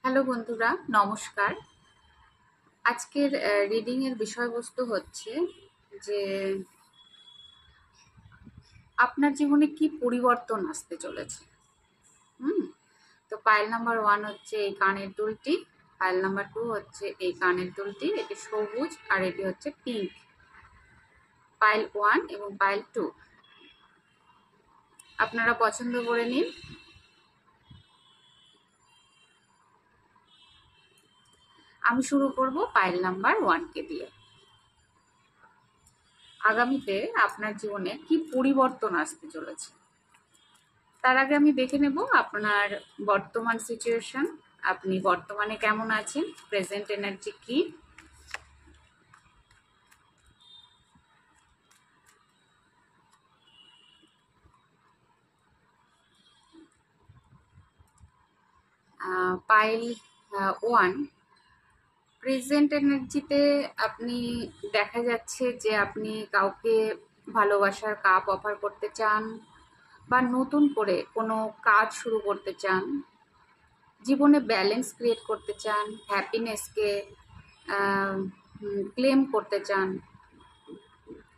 Hello বন্ধুরা, নমস্কার। আজকের রিডিং এর বিষয়বস্তু হচ্ছে যে আপনার জীবনে কি পরিবর্তন আসতে চলেছে। হুম তো পাইল নাম্বার 1 হচ্ছে এই কানের দুলটি, পাইল নাম্বার 2 হচ্ছে এই কানের দুলটি, এটি সবুজ আর এটি হচ্ছে পিঙ্ক। পাইল 1 এবং পাইল 2 আপনারা পছন্দ করে নিন। আমি শুরু করব পাইল নাম্বার 1 কে দিয়ে। আগামীতে আপনার জীবনে কি পরিবর্তন আসতে চলেছে তার আগে আমি দেখে নেব আপনার বর্তমান সিচুয়েশন। আপনি বর্তমানে কেমন আছেন, প্রেজেন্ট এনার্জি কি। পাইল 1, প্রেজেন্ট এনার্জিতে আপনি দেখা যাচ্ছে যে আপনি কাউকে ভালোবাসার কাপ অফার করতে চান বা নতুন করে কোনো কাজ শুরু করতে চান, জীবনে ব্যালেন্স ক্রিয়েট করতে চান, হ্যাপিনেসকে ক্লেম করতে চান,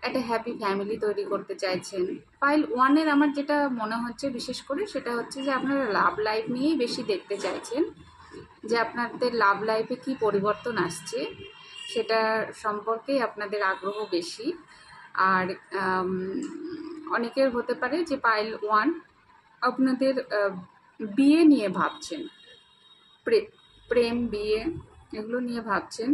একটা হ্যাপি ফ্যামিলি তৈরি করতে চাইছেন। পাইল 1-এর আমার যেটা মনে হচ্ছে বিশেষ করে সেটা হচ্ছে যে আপনারা লাভ লাইফ নিয়েই বেশি দেখতে চাইছেন, যে আপনাদের লাভ লাইফে কি পরিবর্তন আসছে সেটা সম্পর্কেই আপনাদের আগ্রহ বেশি। আর অনেকের হতে পারে যে পাইল 1 আপনাদের বিয়ে নিয়ে ভাবছেন, প্রেম বিয়ে এগুলো নিয়ে ভাবছেন।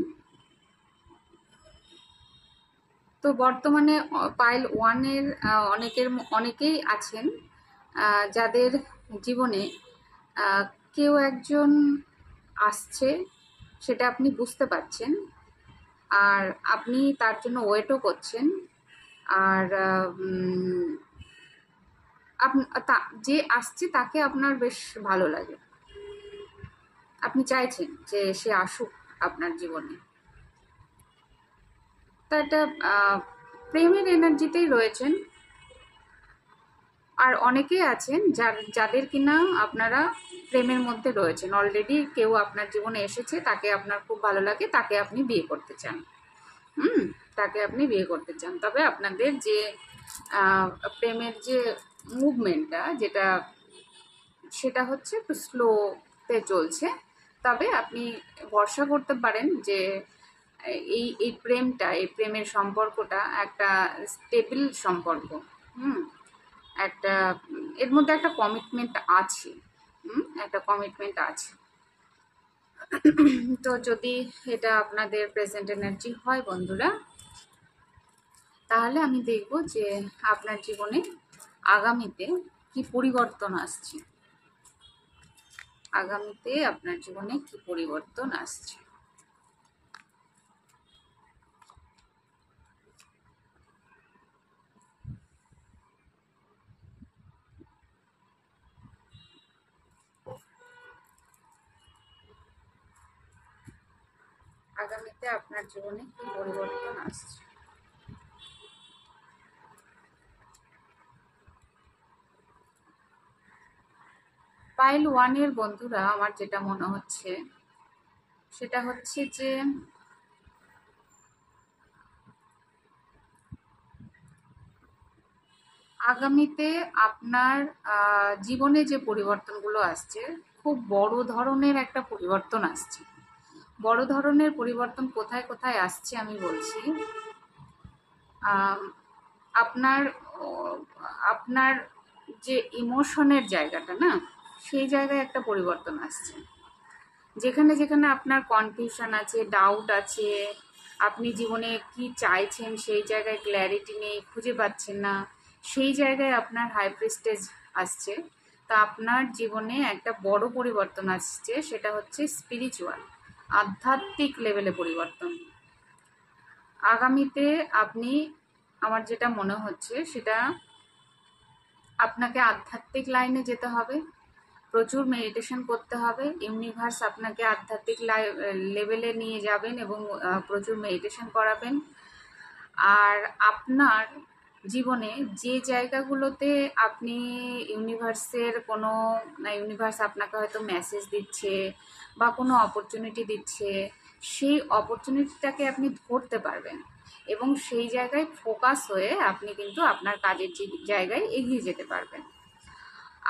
তো বর্তমানে পাইল 1-এর অনেকেই আছেন যাদের জীবনে কেউ একজন আসছে, সেটা আপনি বুঝতে পারছেন, আর আপনি তার জন্য ওয়েটও করছেন। আর যে আসছে তাকে আপনার বেশ ভালো লাগে, আপনি চাইছেন যে সে আসুক আপনার জীবনে। তা এটা প্রেমের এনার্জিতেই রয়েছেন। আর অনেকেই আছেন যাদের কিনা আপনারা প্রেমের মধ্যে রয়েছেন, অলরেডি কেউ আপনার জীবনে এসেছে, তাকে আপনার খুব ভালো লাগে, তাকে আপনি বিয়ে করতে চান। হুম তাকে আপনি বিয়ে করতে চান, তবে আপনাদের যে প্রেমের যে মুভমেন্টটা যেটা সেটা হচ্ছে একটু স্লোতে চলছে। তবে আপনি ভরসা করতে পারেন যে এই প্রেমটা, এই প্রেমের সম্পর্কটা একটা স্টেবল সম্পর্ক। হুম একটা এর মধ্যে একটা কমিটমেন্ট আছে। একটা কমিটমেন্ট আছে। তো যদি এটা আপনাদের প্রেজেন্ট এনার্জি হয় বন্ধুরা, তাহলে আমি দেখব যে আপনার জীবনে আগামীতে কি পরিবর্তন আসছে। আগামীতে আপনার জীবনে কি পরিবর্তন আসছে। আগামীতে আপনার জীবনে কি পরিবর্তন আসছে। পাইল 1-এর বন্ধুরা আমার যেটা মনে হচ্ছে সেটা হচ্ছে যে আগামীতে আপনার জীবনে যে পরিবর্তনগুলো আসছে, খুব বড় ধরনের একটা পরিবর্তন আসছে। বড় ধরনের পরিবর্তন কোথায় কোথায় আসছে আমি বলছি। আপনার আপনার যে ইমোশনের জায়গাটা না, সেই জায়গায় একটা পরিবর্তন আসছে। যেখানে যেখানে আপনার কনফিউশন আছে, ডাউট আছে, আপনি জীবনে কি চাইছেন সেই জায়গায় ক্ল্যারিটি নেই, খুঁজে পাচ্ছেন না, সেই জায়গায় আপনার হাই প্রেস্টেজ আসছে। তা আপনার জীবনে একটা বড় পরিবর্তন আসছে, সেটা হচ্ছে স্পিরিচুয়াল, আধ্যাত্মিক লেভেলে পরিবর্তন। আগামীতে আপনি, আমার যেটা মনে হচ্ছে সেটা, আপনাকে আধ্যাত্মিক লাইনে যেতে হবে, প্রচুর মেডিটেশন করতে হবে। ইউনিভার্স আপনাকে আধ্যাত্মিক লেভেলে নিয়ে যাবেন এবং প্রচুর মেডিটেশন করাবেন। আর আপনার জীবনে যে জায়গাগুলোতে আপনি ইউনিভার্সের কোনো ইউনিভার্স আপনাকে হয়তো মেসেজ দিচ্ছে বা কোনো অপরচুনিটি দিচ্ছে, সেই অপরচুনিটিটাকে আপনি ধরতে পারবেন এবং সেই জায়গায় ফোকাস হয়ে আপনি কিন্তু আপনার কাজের জায়গায় এগিয়ে যেতে পারবেন।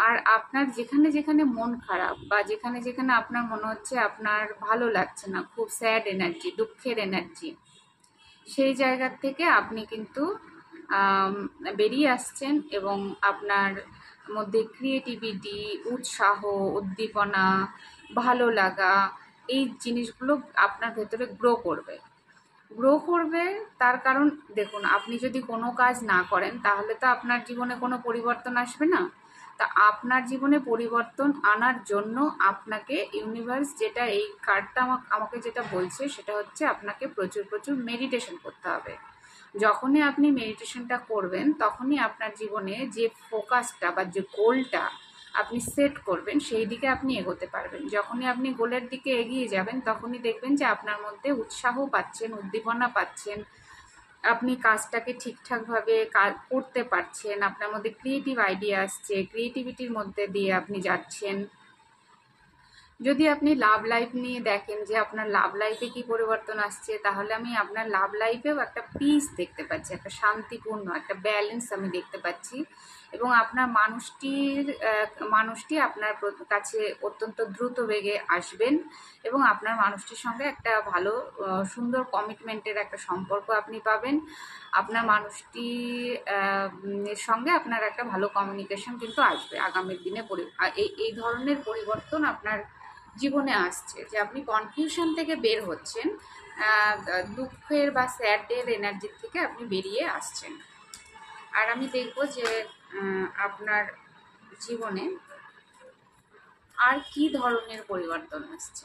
আর আপনার যেখানে যেখানে মন খারাপ বা যেখানে যেখানে আপনার মনে হচ্ছে আপনার ভালো লাগছে না, খুব স্যাড এনার্জি, দুঃখের এনার্জি, সেই জায়গা থেকে আপনি কিন্তু আম, বেরিয়ে আসছেন এবং আপনার মধ্যে ক্রিয়েটিভিটি, উৎসাহ, উদ্দীপনা, ভালো লাগা, এই জিনিসগুলো আপনার ভেতরে গ্রো করবে। তার কারণ দেখুন, আপনি যদি কোনো কাজ না করেন তাহলে তো আপনার জীবনে কোনো পরিবর্তন আসবে না। তা আপনার জীবনে পরিবর্তন আনার জন্য আপনাকে ইউনিভার্স যেটা, এই কার্ডটা আমাকে যেটা বলছে সেটা হচ্ছে আপনাকে প্রচুর প্রচুর মেডিটেশন করতে হবে। যখনই আপনি মেডিটেশনটা করবেন তখনই আপনার জীবনে যে ফোকাসটা বা যে গোলটা আপনি সেট করবেন সেই দিকে আপনি এগোতে পারবেন। যখনই আপনি গোলের দিকে এগিয়ে যাবেন তখনই দেখবেন যে আপনার মধ্যে উৎসাহ পাচ্ছেন, উদ্দীপনা পাচ্ছেন, আপনি কাজটাকে ঠিকঠাকভাবে করতে পারছেন, আপনার মধ্যে ক্রিয়েটিভ আইডিয়া আসছে, ক্রিয়েটিভিটির মধ্যে দিয়ে আপনি যাচ্ছেন। যদি আপনি লাভ লাইফ নিয়ে দেখেন যে আপনার লাভ লাইফে কি পরিবর্তন আসছে, তাহলে আমি আপনার লাভ লাইফেও একটা পিস দেখতে পাচ্ছি, একটা শান্তিপূর্ণ একটা ব্যালেন্স আমি দেখতে পাচ্ছি। এবং আপনার মানুষটি আপনার কাছে অত্যন্ত দ্রুত বেগে আসবেন এবং আপনার মানুষটির সঙ্গে একটা ভালো সুন্দর কমিটমেন্টের একটা সম্পর্ক আপনি পাবেন। আপনার মানুষটি এর সঙ্গে আপনার একটা ভালো কমিউনিকেশন কিন্তু আসবে আগামী দিনে। এই ধরনের পরিবর্তন আপনার জীবনে আসছে যে আপনি কনফিউশন থেকে বের হচ্ছেন, দুঃখের বা স্যাডের এনার্জি থেকে আপনি বেরিয়ে আসছেন। আর আমি দেখব যে আপনার জীবনে আর কি ধরনের পরিবর্তন আসছে,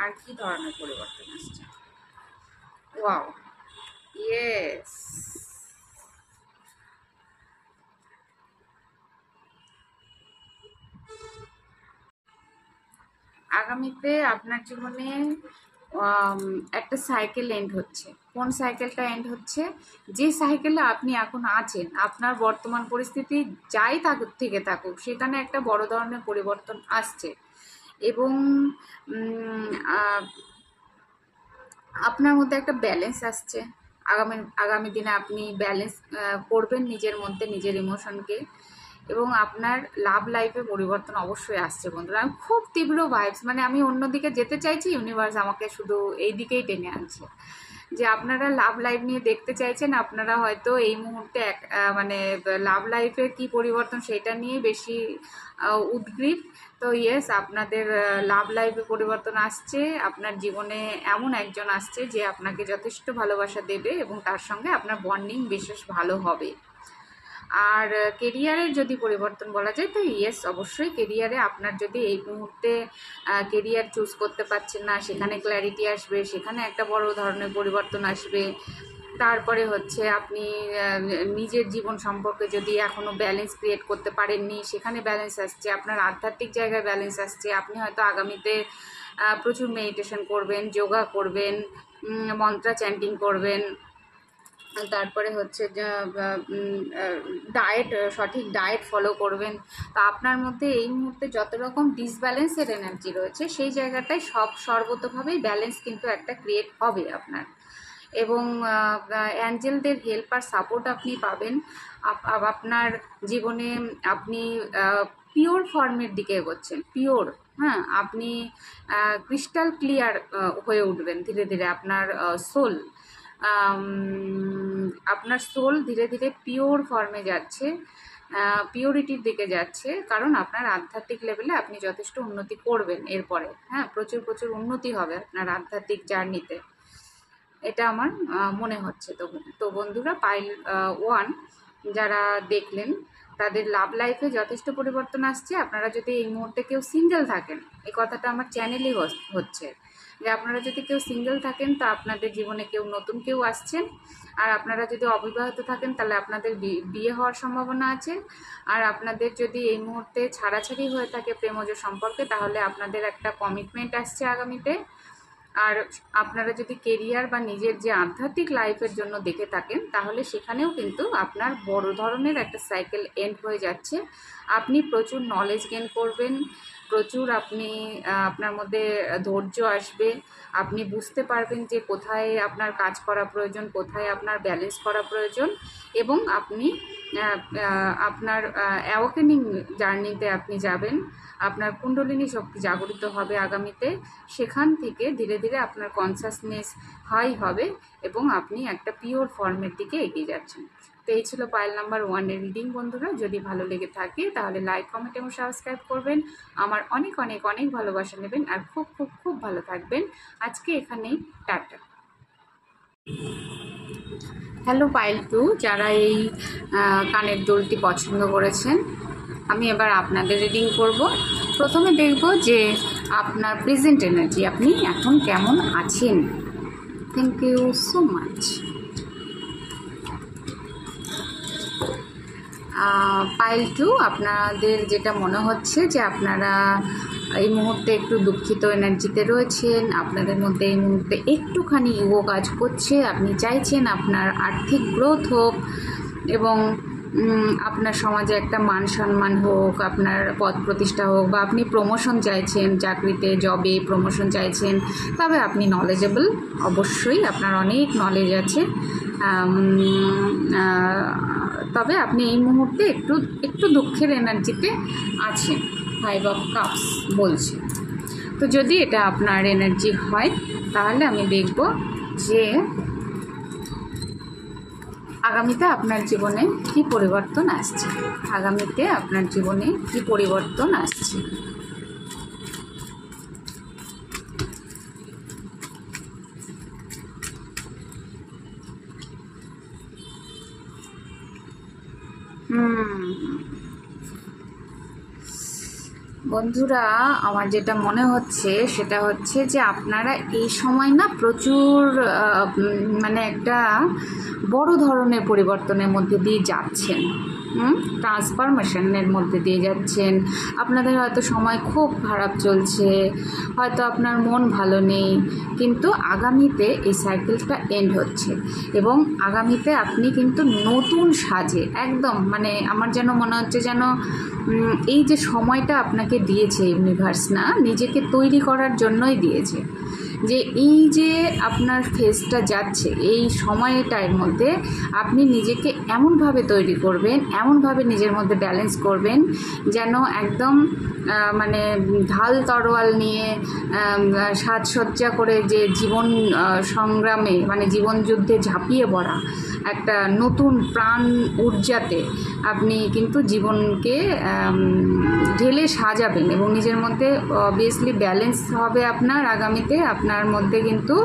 আর কি ধরনের পরিবর্তন আসছে। Wow, yes. আগামীতে আপনার জীবনে একটা সাইকেল এন্ড হচ্ছে। কোন সাইকেলটা এন্ড হচ্ছে? যে সাইকেলে আপনি এখন আছেন, আপনার বর্তমান পরিস্থিতি যাই থাকুক থেকে থাকুক, সেখানে একটা বড় ধরনের পরিবর্তন আসছে এবং আপনার মধ্যে একটা ব্যালেন্স আসছে। আগামী দিনে আপনি ব্যালেন্স করবেন নিজের মধ্যে, নিজের ইমোশনকে, এবং আপনার লাভ লাইফে পরিবর্তন অবশ্যই আসছে বন্ধুরা। আমি খুব তীব্র ভাইবস, মানে আমি অন্যদিকে যেতে চাইছি, ইউনিভার্স আমাকে শুধু এই দিকেই টেনে আনছে যে আপনারা লাভ লাইফ নিয়ে দেখতে চাইছেন। আপনারা হয়তো এই মুহূর্তে মানে লাভ লাইফে কি পরিবর্তন সেটা নিয়ে বেশি উদ্গ্রীব। তো ইয়েস, আপনাদের লাভ লাইফে পরিবর্তন আসছে। আপনার জীবনে এমন একজন আসছে যে আপনাকে যথেষ্ট ভালোবাসা দেবে এবং তার সঙ্গে আপনার বন্ডিং বিশেষ ভালো হবে। আর কেরিয়ারের যদি পরিবর্তন বলা যায় তো ইয়েস, অবশ্যই কেরিয়ারে আপনার যদি এই মুহূর্তে কেরিয়ার চুজ করতে পারছেন না, সেখানে ক্ল্যারিটি আসবে, সেখানে একটা বড় ধরনের পরিবর্তন আসবে। তারপরে হচ্ছে আপনি নিজের জীবন সম্পর্কে যদি এখনও ব্যালেন্স ক্রিয়েট করতে পারেননি, সেখানে ব্যালেন্স আসছে। আপনার আধ্যাত্মিক জায়গায় ব্যালেন্স আসছে। আপনি হয়তো আগামীতে প্রচুর মেডিটেশন করবেন, যোগা করবেন, মন্ত্রা চ্যান্টিং করবেন, তারপরে হচ্ছে ডায়েট, সঠিক ডায়েট ফলো করবেন। তো আপনার মধ্যে এই মুহূর্তে যত রকম ডিসব্যালেন্সের এনার্জি রয়েছে সেই জায়গাটায় সর্বতোভাবেই ব্যালেন্স কিন্তু একটা ক্রিয়েট হবে আপনার। এবং অ্যাঞ্জেলদের হেল্প আর সাপোর্ট আপনি পাবেন। আপনার জীবনে আপনি পিওর ফর্মের দিকে এগোচ্ছেন, পিওর, হ্যাঁ, আপনি ক্রিস্টাল ক্লিয়ার হয়ে উঠবেন ধীরে ধীরে। আপনার সোল ধীরে ধীরে পিওর ফর্মে যাচ্ছে, পিওরিটির দিকে যাচ্ছে, কারণ আপনার আধ্যাত্মিক লেভেলে আপনি যথেষ্ট উন্নতি করবেন এরপরে। হ্যাঁ, প্রচুর প্রচুর উন্নতি হবে আপনার আধ্যাত্মিক জার্নিতে, এটা আমার মনে হচ্ছে। তো বন্ধুরা, পাইল 1 যারা দেখলেন তাদের লাভ লাইফে যথেষ্ট পরিবর্তন আসছে। আপনারা যদি এই মুহূর্তে কেউ সিঙ্গেল থাকেন, এই কথাটা আমার চ্যানেলেই হচ্ছে যে আপনারা যদি কেউ সিঙ্গেল থাকেন তো আপনাদের জীবনে নতুন কেউ আসছেন। আর আপনারা যদি অবিবাহিত থাকেন তাহলে আপনাদের বিয়ে হওয়ার সম্ভাবনা আছে। আর আপনাদের যদি এই মুহূর্তে ছাড়াছাড়ি হয়ে থাকে প্রেমজ সম্পর্কে, তাহলে আপনাদের একটা কমিটমেন্ট আসছে আগামীতে। আর আপনারা যদি কেরিয়ার বা নিজের যে আধ্যাত্মিক লাইফের জন্য দেখে থাকেন, তাহলে সেখানেও কিন্তু আপনার বড় ধরনের একটা সাইকেল এন্ড হয়ে যাচ্ছে। আপনি প্রচুর নলেজ গেইন করবেন, প্রচুর আপনি আপনার মধ্যে ধৈর্য আসবে, আপনি বুঝতে পারবেন যে কোথায় আপনার কাজ করা প্রয়োজন, কোথায় আপনার ব্যালেন্স করা প্রয়োজন, এবং আপনি আপনার অ্যাওয়াকেনিং জার্নিতে আপনি যাবেন। আপনার কুণ্ডলিনী শক্তি জাগরিত হবে আগামীতে। সেখান থেকে ধীরে ধীরে আপনার কনসাসনেস হাই হবে এবং আপনি একটা পিওর ফর্মের দিকে এগিয়ে যাচ্ছেন। তো এই ছিল পাইল নাম্বার 1-এর রিডিং বন্ধুরা। যদি ভালো লেগে থাকে তাহলে লাইক, কমেন্ট এবং সাবস্ক্রাইব করবেন। আমার অনেক অনেক অনেক ভালোবাসা নেবেন আর খুব খুব খুব ভালো থাকবেন। আজকে এখানেই টাটা। হ্যালো পাইল 2, যারা এই কানের দুলটি পছন্দ করেছেন, আমি এবার আপনাদের রিডিং করব। প্রথমে দেখব যে আপনার প্রেজেন্ট এনার্জি, আপনি এখন কেমন আছেন। Thank you so much. পাইল 2, আপনাদের যেটা মনে হচ্ছে যে আপনারা এই মুহূর্তে একটু দুঃখিত এনার্জিতে রয়েছেন। আপনাদের মধ্যে এই মুহূর্তে একটুখানি ইগো কাজ করছে। আপনি চাইছেন আপনার আর্থিক গ্রোথ হোক এবং আপনার সমাজে একটা মান সম্মান হোক, আপনার পদ প্রতিষ্ঠা হোক, বা আপনি প্রমোশন চাইছেন, চাকরিতে জবে প্রমোশন চাইছেন। তবে আপনি নলেজেবল, অবশ্যই আপনার অনেক নলেজ আছে, তবে আপনি এই মুহূর্তে একটু দুঃখের এনার্জিতে আছেন। 5 অফ কাপস বলছে। তো যদি এটা আপনার এনার্জি হয় তাহলে আমি দেখব যে আগামীতে আপনার জীবনে কি পরিবর্তন আসছে। আগামীতে আপনার জীবনে কি পরিবর্তন আসছে। বন্ধুরা, আমার যেটা মনে হচ্ছে সেটা হচ্ছে যে আপনারা এই সময় না প্রচুর মানে একটা বড় ধরনের পরিবর্তনের মধ্যে দিয়ে যাচ্ছেন, ট্রান্সফরমেশনের মধ্যে দিয়ে যাচ্ছেন। আপনাদের হয়তো সময় খুব খারাপ চলছে, হয়তো আপনার মন ভালো নেই, কিন্তু আগামীতে এই সাইকেলটা এন্ড হচ্ছে এবং আগামীতে আপনি কিন্তু নতুন সাজে একদম, মানে আমার যেন মনে হচ্ছে যেন এই যে সময়টা আপনাকে দিয়েছে ইউনিভার্স, না নিজেকে তৈরি করার জন্যই দিয়েছে, যে এই যে আপনার ফেজটা যাচ্ছে এই সময়টার মধ্যে আপনি নিজেকে এমনভাবে তৈরি করবেন, এমনভাবে নিজের মধ্যে ব্যালেন্স করবেন যেন একদম মানে ঢাল তরোয়াল নিয়ে সাজসজ্জা করে যে জীবন সংগ্রামে, মানে জীবন যুদ্ধে ঝাঁপিয়ে পড়া একটা নতুন প্রাণ ঊর্জাতে আপনি কিন্তু জীবনকে ঢেলে সাজাবেন এবং নিজের মধ্যে অবভিয়াসলি ব্যালেন্স হবে আপনার আগামীতে। আপনার মধ্যে কিন্তু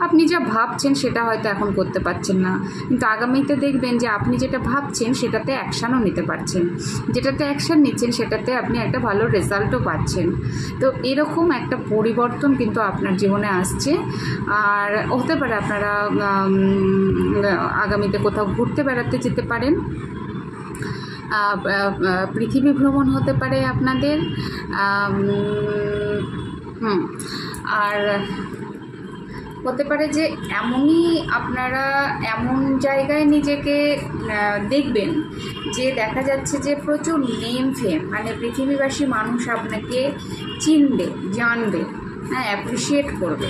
আপনি যা ভাবছেন সেটা হয়তো এখন করতে পারছেন না, কিন্তু আগামীতে দেখবেন যে আপনি যেটা ভাবছেন সেটাতে অ্যাকশানও নিতে পারছেন, যেটাতে অ্যাকশান নিচ্ছেন সেটাতে আপনি একটা ভালো রেজাল্টও পাচ্ছেন। তো এরকম একটা পরিবর্তন কিন্তু আপনার জীবনে আসছে। আর হতে পারে আপনারা আগামীতে কোথাও ঘুরতে বেড়াতে যেতে পারেন, পৃথিবী ভ্রমণ হতে পারে আপনাদের। আর হতে পারে যে এমনই আপনারা এমন জায়গায় নিজেকে দেখবেন যে দেখা যাচ্ছে যে প্রচুর নেম ফেম, মানে পৃথিবীবাসী মানুষ আপনাকে চিনবে, জানবে, হ্যাঁ, অ্যাপ্রিসিয়েট করবে।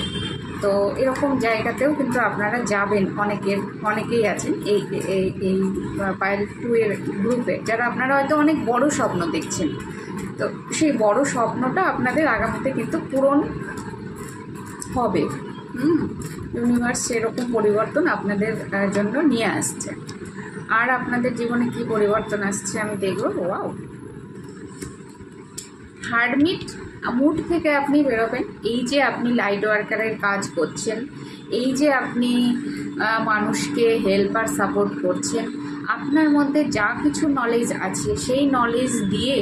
তো এরকম জায়গাতেও কিন্তু আপনারা যাবেন। অনেকেই আছেন এই এই পাইল 2-এর গ্রুপে, যারা আপনারা হয়তো অনেক বড় স্বপ্ন দেখছেন। তো সেই বড় স্বপ্নটা আপনাদের আগামীতে কিন্তু পূরণ হবে। ইউনিভার্স সেরকম পরিবর্তন আপনাদের জন্য নিয়ে আসছে। আর আপনাদের জীবনে কি পরিবর্তন আসছে আমি দেখব। ওয়াও, হার্ডমিট মুড থেকে আপনি বেরোবেন। এই যে আপনি লাইট ওয়ার্কারের কাজ করছেন, এই যে আপনি মানুষকে হেল্প আর সাপোর্ট করছেন, আপনার মধ্যে যা কিছু নলেজ আছে সেই নলেজ দিয়ে,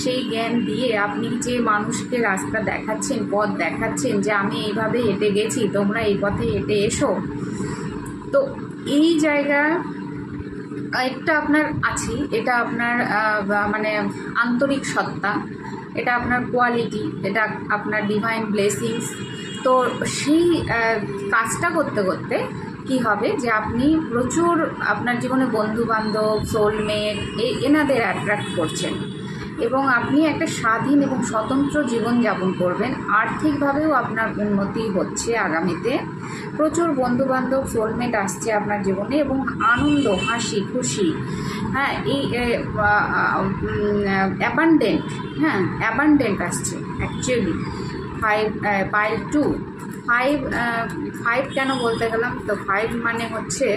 সেই জ্ঞান দিয়ে আপনি যে মানুষকে রাস্তা দেখাচ্ছেন, পথ দেখাচ্ছেন, যে আমি এইভাবে হেঁটে গেছি, তোমরা এই পথে হেঁটে এসো। তো এই জায়গা একটা আপনার আছে, এটা আপনার মানে আন্তরিক সত্তা, এটা আপনার কোয়ালিটি, এটা আপনার ডিভাইন ব্লেসিংস। তো সেই কাজটা করতে করতে কি হবে যে আপনি প্রচুর আপনার জীবনে বন্ধুবান্ধব, সোলমেট এনাদের অ্যাট্রাক্ট করছেন এবং আপনি একটা স্বাধীন এবং স্বতন্ত্র জীবনযাপন করবেন। আর্থিকভাবেও আপনার উন্নতি হচ্ছে আগামীতে। প্রচুর বন্ধুবান্ধব, সোলমেট আসছে আপনার জীবনে এবং আনন্দ, হাসি খুশি, হ্যাঁ, এই অ্যাবান্ডেন্ট আসছে অ্যাকচুয়ালি। পাইল 2 ফাইভ কেন বলতে গেলাম, তো 5 মানে হচ্ছে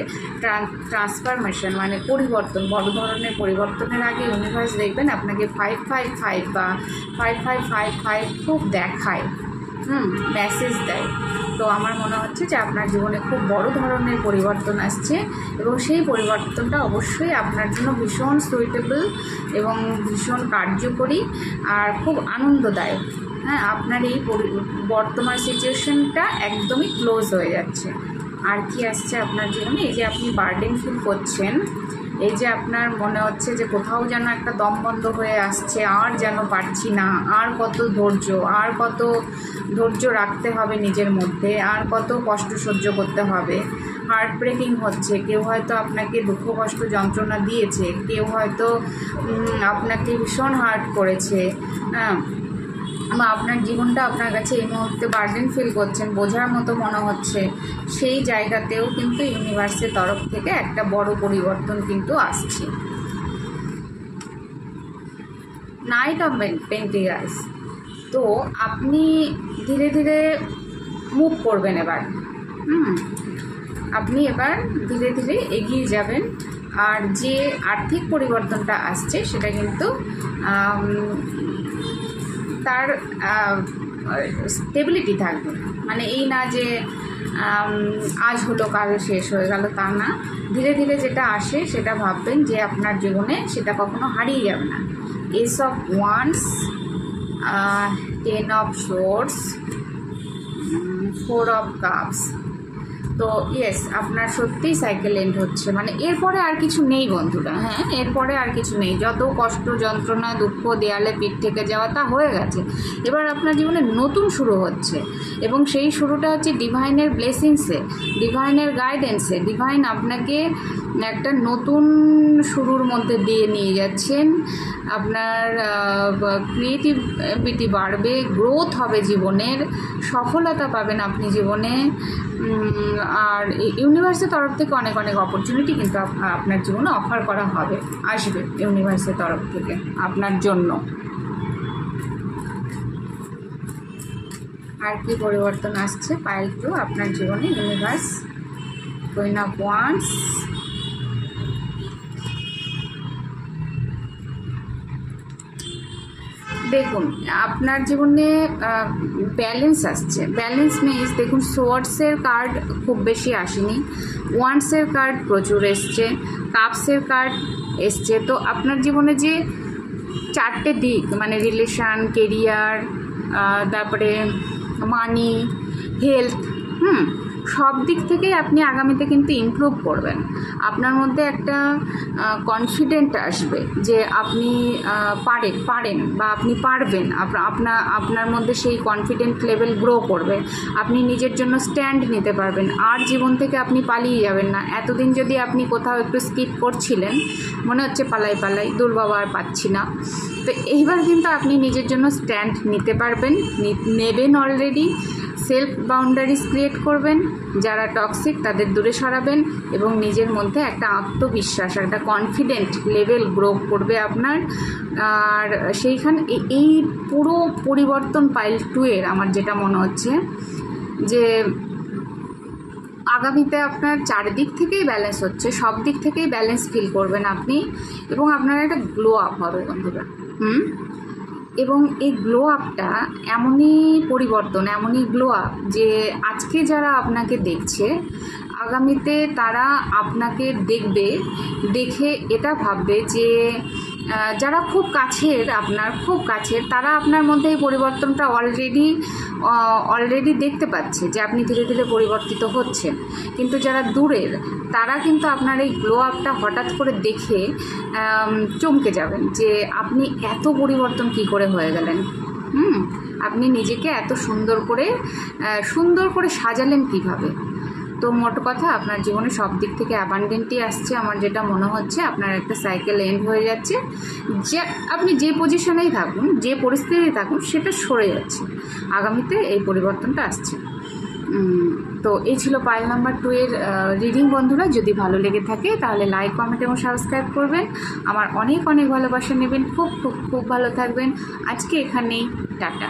ট্রান্সফরমেশন, মানে পরিবর্তন, বড় ধরনের পরিবর্তনের আগে ইউনিভার্স দেখবেন আপনাকে 555 বা 5555 খুব দেখায়, মেসেজ দেয়। তো আমার মনে হচ্ছে যে আপনার জীবনে খুব বড় ধরনের পরিবর্তন আসছে এবং সেই পরিবর্তনটা অবশ্যই আপনার জন্য ভীষণ সুইটেবল এবং ভীষণ কার্যকরী আর খুব আনন্দদায়ক। হ্যাঁ, আপনার এই বর্তমান সিচুয়েশনটা একদমই ক্লোজ হয়ে যাচ্ছে। আর কি আসছে আপনার জীবনে, এই যে আপনি বার্ডেন ফিল করছেন, এই যে আপনার মনে হচ্ছে যে কোথাও যেন একটা দম বন্ধ হয়ে আসছে, আর যেন পারছি না, আর কত ধৈর্য রাখতে হবে নিজের মধ্যে, আর কত কষ্ট সহ্য করতে হবে। হার্ট ব্রেকিং হচ্ছে, কেউ হয়তো আপনাকে দুঃখ কষ্ট যন্ত্রণা দিয়েছে, কেউ হয়তো আপনাকে ভীষণ হার্ট করেছে, হ্যাঁ, বা আপনার জীবনটা আপনার কাছে এই মুহূর্তে বার্ডেন ফিল করছেন, বোঝার মতো মনে হচ্ছে, সেই জায়গাতেও কিন্তু ইউনিভার্সের তরফ থেকে একটা বড় পরিবর্তন কিন্তু আসছে। নাইট অফ পেন্টিকালস, তো আপনি ধীরে ধীরে মুভ করবেন এবার, আপনি এবার ধীরে ধীরে এগিয়ে যাবেন। আর যে আর্থিক পরিবর্তনটা আসছে সেটা কিন্তু তার স্টেবিলিটি থাকবে, মানে এই না যে আজ হলো কাল শেষ হয়ে গেল, তা না। ধীরে ধীরে যেটা আসে সেটা ভাববেন যে আপনার জীবনে সেটা কখনো হারিয়ে যাবে না। S of wands, 10 of swords, 4 of cups. তো ইয়েস, আপনার সত্যিই সাইকেল এন্ড হচ্ছে, মানে এরপরে আর কিছু নেই বন্ধুরা। হ্যাঁ, এরপরে আর কিছু নেই, যত কষ্ট যন্ত্রণা দুঃখ দেয়ালে পিঠ থেকে যাওয়া তা হয়ে গেছে। এবার আপনার জীবনে নতুন শুরু হচ্ছে এবং সেই শুরুটা হচ্ছে ডিভাইনের ব্লেসিংসে, ডিভাইনের গাইডেন্সে। ডিভাইন আপনাকে একটা নতুন শুরুর মধ্যে দিয়ে নিয়ে যাচ্ছেন। আপনার ক্রিয়েটিভিটি বাড়বে, গ্রোথ হবে জীবনের, সফলতা পাবেন আপনি জীবনে। আর ইউনিভার্সের তরফ থেকে অনেক অনেক অপরচুনিটি কিন্তু আপনার জীবনে অফার করা হবে, আসবে ইউনিভার্সের তরফ থেকে আপনার জন্য। আর কি পরিবর্তন আসছে পাইল 2 আপনার জীবনে, ইউনিভার্স, কুইন অফ ওয়ান্স, দেখুন আপনার জীবনে ব্যালেন্স আসছে। ব্যালেন্স মিনস, দেখুন সোয়ার্ডসের কার্ড খুব বেশি আসেনি, ওয়ান্সের কার্ড প্রচুর এসছে, কাপসের কার্ড এসছে। তো আপনার জীবনে যে 4টে দিক, মানে রিলেশান, কেরিয়ার, তারপরে মানি, হেলথ, সব দিক থেকেই আপনি আগামীতে কিন্তু ইমপ্রুভ করবেন। আপনার মধ্যে একটা কনফিডেন্ট আসবে যে আপনি পারেন বা আপনি পারবেন। আপনার মধ্যে সেই কনফিডেন্ট লেভেল গ্রো করবে, আপনি নিজের জন্য স্ট্যান্ড নিতে পারবেন। আর জীবন থেকে আপনি পালিয়ে যাবেন না। এতদিন যদি আপনি কোথাও একটু স্কিপ করছিলেন, মনে হচ্ছে পালাই দূর বাবা আর পাচ্ছি না, তো এইবার কিন্তু আপনি নিজের জন্য স্ট্যান্ড নিতে পারবেন, নেবেন অলরেডি। সেলফ বাউন্ডারিজ ক্রিয়েট করবেন, যারা টক্সিক তাদের দূরে সরাবেন এবং নিজের মধ্যে একটা আত্মবিশ্বাস, একটা কনফিডেন্ট লেভেল গ্রো করবে আপনার। আর সেইখানে এই পুরো পরিবর্তন পাইল 2 এর আমার যেটা মনে হচ্ছে যে আগামীতে আপনার চারিদিক থেকেই ব্যালেন্স হচ্ছে, সব দিক থেকেই ব্যালেন্স ফিল করবেন আপনি এবং আপনার একটা গ্লো আপ হবে বন্ধুরা। এবং এই গ্লো আপটা এমনই পরিবর্তন, এমনই গ্লো আপ যে আজকে যারা আপনাকে দেখছে, আগামীতে তারা আপনাকে দেখে এটা ভাববে যে যারা খুব কাছের, আপনার খুব কাছের, তারা আপনার মধ্যে এই পরিবর্তনটা অলরেডি দেখতে পাচ্ছে যে আপনি ধীরে ধীরে পরিবর্তিত হচ্ছেন। কিন্তু যারা দূরের, তারা কিন্তু আপনার এই গ্লো আপটা হঠাৎ করে দেখে চমকে যাবেন যে আপনি এত পরিবর্তন কি করে হয়ে গেলেন। আপনি নিজেকে এত সুন্দর করে সাজালেন কিভাবে। তো মোট কথা আপনার জীবনে সব দিক থেকে অ্যাবান্ডেন্টই আসছে, আমার যেটা মনে হচ্ছে। আপনার একটা সাইকেল এন্ড হয়ে যাচ্ছে, যে আপনি যে পজিশনেই থাকুন, যে পরিস্থিতি থাকুন, সেটা সরে যাচ্ছে। আগামীতে এই পরিবর্তনটা আসছে। তো এই ছিল পাইল নাম্বার 2 এর রিডিং। বন্ধুরা, যদি ভালো লেগে থাকে তাহলে লাইক, কমেন্ট এবং সাবস্ক্রাইব করবেন। আমার অনেক ভালোবাসা নেবেন। খুব খুব খুব ভালো থাকবেন। আজকে এখানেই টাটা।